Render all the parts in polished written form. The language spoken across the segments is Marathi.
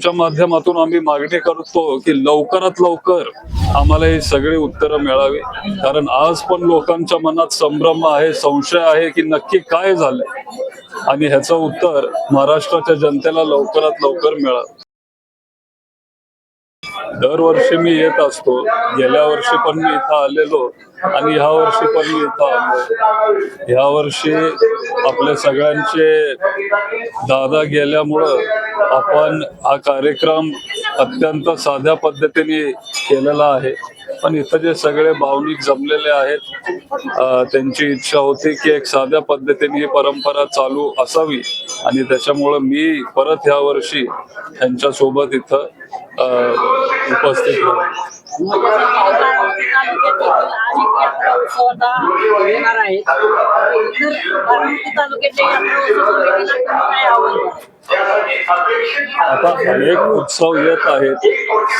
च्या माध्यमातून आम्ही मागणी करतो की लवकरात लवकर आम्हाला ही सगळी उत्तरं मिळावी, कारण आज पण लोकांच्या मनात संभ्रम आहे, संशय आहे की नक्की काय झालंय आणि ह्याचं उत्तर महाराष्ट्राच्या जनतेला लवकरात लवकर मिळावं. दरवर्षी मी येत असतो, गेल्या वर्षी पण मी इथं आलेलो आणि ह्या वर्षी पण मी इथं आलो. ह्या वर्षी आपल्या सगळ्यांचे दादा गेल्यामुळं आपण हा कार्यक्रम अत्यंत साध्या पद्धतीने केलेला आहे, पण इथं जे सगळे भावनिक जमलेले आहेत त्यांची इच्छा होती की एक साध्या पद्धतीने ही परंपरा चालू असावी आणि त्याच्यामुळं मी परत ह्या वर्षी त्यांच्या सोबत इथं उपस्थित आता अनेक उत्सव येत आहेत,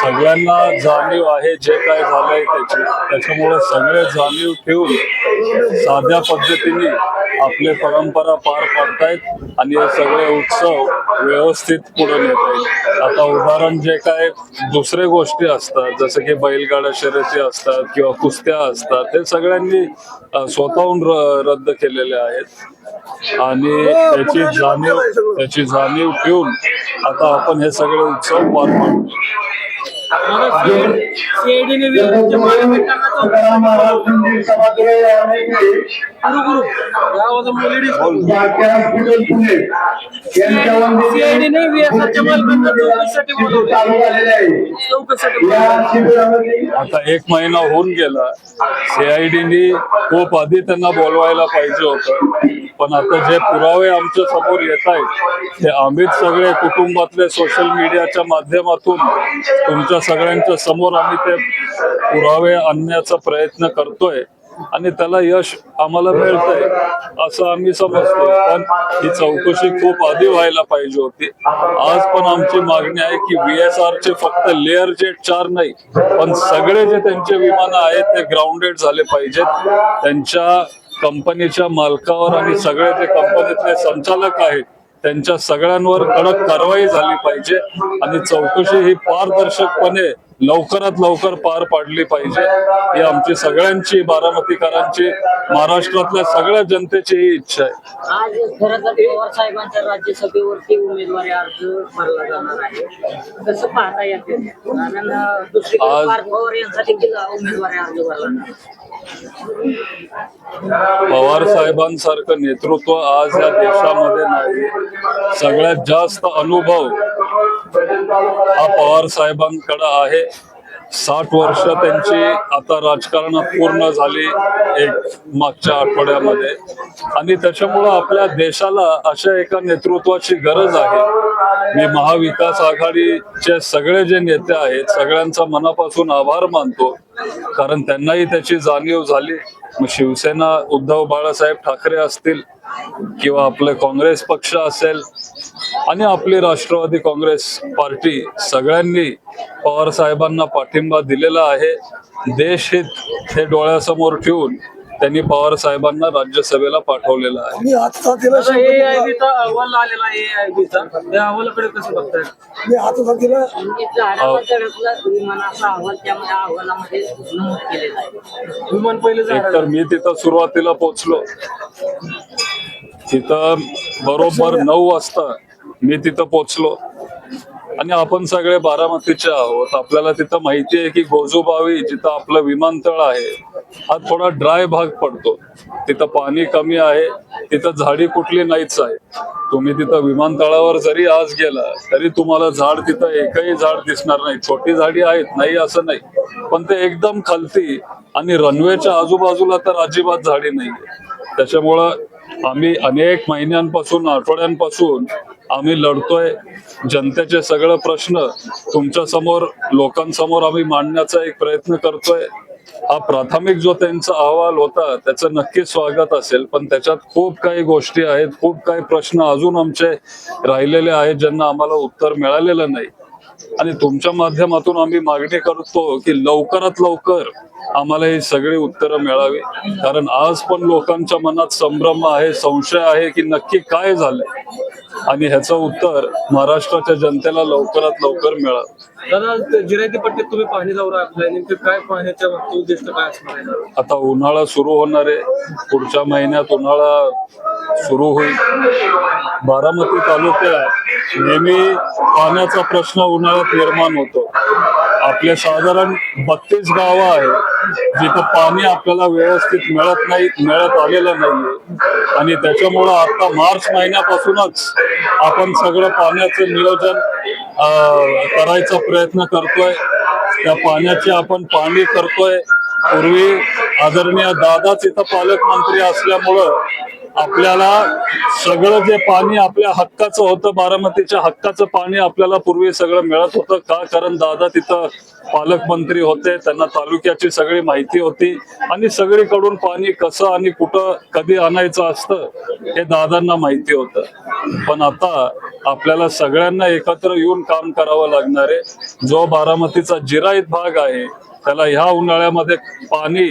सगळ्यांना जाणीव आहे जे काय झालंय त्याच्यामुळे सगळे जाणीव ठेवून साध्या पद्धतीने आपले परंपरा पार पाडतायत आणि हे सगळे उत्सव व्यवस्थित पुढे नेत आहेत. आता उदाहरण जे काय दुसरे गोष्टी असतात, जसं की बैलगाडा शर्यती असतात किंवा कुस्त्या असतात, ते सगळ्यांनी स्वतःहून रद्द केलेले आहेत आणि त्याची जाणीव ठेवून आता आपण हे सगळे उत्सव पार पाडतो. आता एक महिना होऊन गेला, CID खूप आधी त्यांना बोलवायला पाहिजे होतं, पण आता जे पुरावे आमच्या समोर येत आहेत ते आम्हीच सगळे कुटुंबातले सोशल मीडियाच्या माध्यमातून तुमच्या सगळ्यांच्या समोर आम्ही ते पुरावे आणण्याचा प्रयत्न करतोय आणि त्याला यश आम्हाला मिळतंय असं आम्ही समजतोय. पण ही चौकशी खूप आधी व्हायला पाहिजे होती. आज पण आमची मागणी आहे की VSR चे फक्त लेअर जेट 4 नाही, पण सगळे जे त्यांचे विमानं आहेत ते ग्राउंडेड झाले पाहिजेत. त्यांच्या कंपनीच्या मालकावर आणि सगळे जे कंपनीतले संचालक आहेत त्यांच्या सगळ्यांवर कडक कारवाई झाली पाहिजे आणि चौकशी ही पारदर्शकपणे लवकरात लवकर पार पाडली पाहिजे. ही आमची सगळ्यांची, बारामतीकरांची, महाराष्ट्रातल्या सगळ्या जनतेची ही इच्छा आहे. आज खरं तर पवार साहेबांच्या राज्यसभेवरती उमेदवारी अर्ज भरला जाणार आहे, कसं पाहता येते? कारण दुसरीकडे पार्थ पवार यांचा देखील उमेदवारी अर्ज भरला. पवार साहेबांसारखं नेतृत्व आज या देशामध्ये नाही. सगळ्यात जास्त अनुभव हा पवार साहेबांकडे आहे. 60 वर्ष त्यांची आता राजकारणात पूर्ण झाली एक मागच्या आठवड्यामध्ये आणि त्याच्यामुळं आपल्या देशाला अशा एका नेतृत्वाची गरज आहे. मी महाविकास आघाडीचे सगळे जे नेते आहेत सगळ्यांचा मनापासून आभार मानतो, कारण त्यांनाही त्याची जाणीव झाली. मग शिवसेना उद्धव बाळासाहेब ठाकरे असतील किंवा आपले काँग्रेस पक्ष असेल आणि आपली राष्ट्रवादी काँग्रेस पार्टी, सगळ्यांनी पवार साहेबांना पाठिंबा दिलेला आहे. देशहित हे डोळ्यासमोर ठेवून त्यांनी पवार साहेबांना राज्यसभेला पाठवलेलं आहे. अहवाल आलेला आहे, त्या अहवालाकडे कसं बघताय? विमानाचा अहवाल त्यामध्ये अहवालामध्ये नमूद केलेला आहे. विमान पहिले तर मी तिथं सुरुवातीला पोहोचलो, तिथं बरोबर 9 वाजता मी तिथं पोहोचलो आणि आपण सगळे बारामतीचे आहोत. आपल्याला तिथं माहिती आहे की गोजूबावी जिथं आपलं विमानतळ आहे हा थोडा ड्राय भाग पडतो, तिथं पाणी कमी आहे, तिथं झाडी कुठली नाहीच आहे. तुम्ही तिथं विमानतळावर जरी आज गेला तरी तुम्हाला झाड तिथं एकही झाड दिसणार नाही. छोटी झाडी आहेत, नाही असं नाही, पण ते एकदम खालती आणि रनवेच्या आजूबाजूला तर अजिबात झाडी नाहीये. त्याच्यामुळं आम्ही अनेक महिन्यांपासून, आठवड्यांपासून आम्ही लढतोय. जनतेचे सगळे प्रश्न तुमच्या समोर, लोकांसमोर आम्ही मांडण्याचा एक प्रयत्न करतोय. हा प्राथमिक जो त्यांचा अहवाल होता त्याचं नक्की स्वागत असेल, पण त्याच्यात खूप काही गोष्टी आहेत, खूप काही प्रश्न अजून आमचे राहिलेले आहेत ज्यांना आम्हाला उत्तर मिळालेलं नाही. आणि तुमच्या माध्यमातून आम्ही मागणी करतो की लवकरात लवकर आम्हाला ही सगळी उत्तरं मिळावी, कारण आज पण लोकांच्या मनात संभ्रम आहे, संशय आहे की नक्की काय झालंय आणि ह्याचं उत्तर महाराष्ट्राच्या जनतेला लवकरात लवकर मिळालं. दादा, जिरायती पट्टीत तुम्ही पाहणी दौरा आखलाय, नेमकं काय पाहण्याच्या मागचं उद्दिष्ट काय असणार आहे? आता उन्हाळा सुरू होणार आहे, पुढच्या महिन्यात उन्हाळा सुरू होईल. बारामती तालुक्यात नेहमी पाण्याचा प्रश्न उन्हाळ्यात निर्माण होतो. आपले साधारण 32 गावं आहेत जिथं पाणी आपल्याला व्यवस्थित मिळत आलेलं नाहीये आणि त्याच्यामुळं आता मार्च महिन्यापासूनच आपण सगळं पाण्याचं नियोजन करायचा प्रयत्न करतोय. त्या पाण्याची आपण पाहणी करतोय. पूर्वी आदरणीय दादाच इथं पालकमंत्री असल्यामुळं आपल्याला सगळं जे पाणी आपल्या हक्काचं होतं, बारामतीच्या हक्काचं पाणी आपल्याला पूर्वी सगळं मिळत होतं. का? कारण दादा तिथं पालकमंत्री होते, त्यांना तालुक्याची सगळी माहिती होती आणि सगळीकडून पाणी कसं आणि कुठं कधी आणायचं असतं हे दादांना माहिती होतं. पण आता आपल्याला सगळ्यांना एकत्र येऊन काम करावं लागणार आहे. जो बारामतीचा जिरायत भाग आहे त्याला ह्या उन्हाळ्यामध्ये पाणी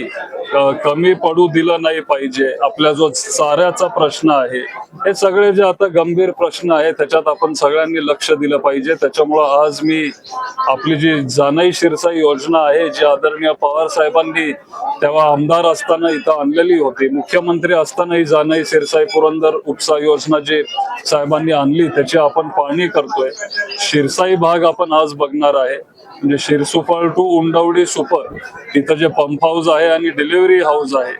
कमी पडू दिलं नाही पाहिजे. आपला जो चाऱ्याचा प्रश्न आहे, हे सगळे जे आता गंभीर प्रश्न आहे त्याच्यात आपण सगळ्यांनी लक्ष दिलं पाहिजे. त्याच्यामुळं आज मी आपली जी जानाई शिरसाई योजना आहे, जी आदरणीय पवार साहेबांनी तेव्हा आमदार असताना इथं आणलेली होती, मुख्यमंत्री असताना ही जानाई शिरसाई पुरंदर उपसा योजना जी साहेबांनी आणली त्याची आपण पाहणी करतोय. शिरसाई भाग आपण आज बघणार आहे, म्हणजे शिरसुफळ टू उंडवडी सुपर, तिथं जे पंप हाऊस आहे आणि डिलिव्हरी हाऊस आहे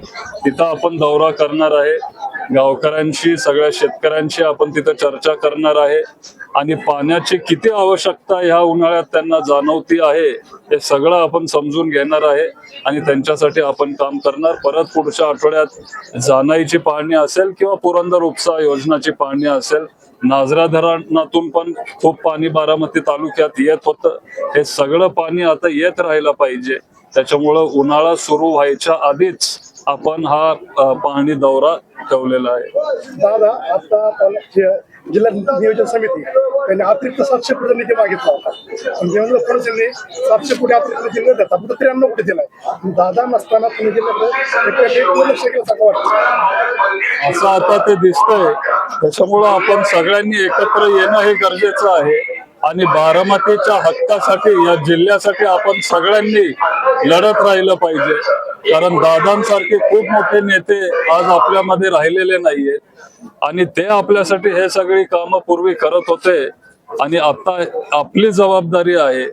तिथं आपण दौरा करणार आहे. गावकऱ्यांशी, सगळ्या शेतकऱ्यांशी आपण तिथं चर्चा करणार आहे आणि पाण्याची किती आवश्यकता ह्या उन्हाळ्यात त्यांना जाणवती आहे हे सगळं आपण समजून घेणार आहे आणि त्यांच्यासाठी आपण काम करणार. परत पुढच्या आठवड्यात जानाईची पाहणी असेल किंवा पुरंदर उपसा योजनाची पाहणी असेल. नाझरा धरणातून पण खूप पाणी बारामती तालुक्यात येत होतं, हे सगळं पाणी आता येत राहायला पाहिजे. त्याच्यामुळं उन्हाळा सुरू व्हायच्या आधीच आपण हा पाहणी दौरा ठेवलेला आहे. दादा, आता जिल्हा नियोजन समिती त्यांनी अतिरिक्त 700 कोटी निधी मागितला होता. म्हणजे फडणवीसांनी 700 कोटी अतिरिक्त निधी न देता फक्त 93 कोटी दिलाय. दादा नसताना तुम्ही जिल्ह्याकडे दुर्लक्ष केल्यासारखं वाटतं. असं आता ते दिसतंय. त्याच्यामुळं आपण सगळ्यांनी एकत्र येणं हे गरजेचं आहे आणि बारामतीच्या हक्कासाठी, या जिल्ह्यासाठी आपण सगळ्यांनी लढत राहिलं पाहिजे. कारण दादांसारखे खूप मोठे नेते आज आपल्यामध्ये राहिलेले नाहीयेत आणि ते आपल्यासाठी हे सगळी कामं पूर्वी करत होते आणि आता आपली जबाबदारी आहे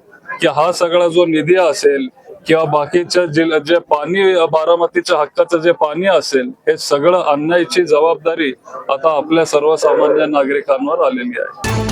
की हा सगळा जो निधी असेल किंवा बाकीच्या जे पाणी, बारामतीच्या हक्काचं जे पाणी असेल, हे सगळं आणण्याची जबाबदारी आता आपल्या सर्वसामान्य नागरिकांवर आलेली आहे.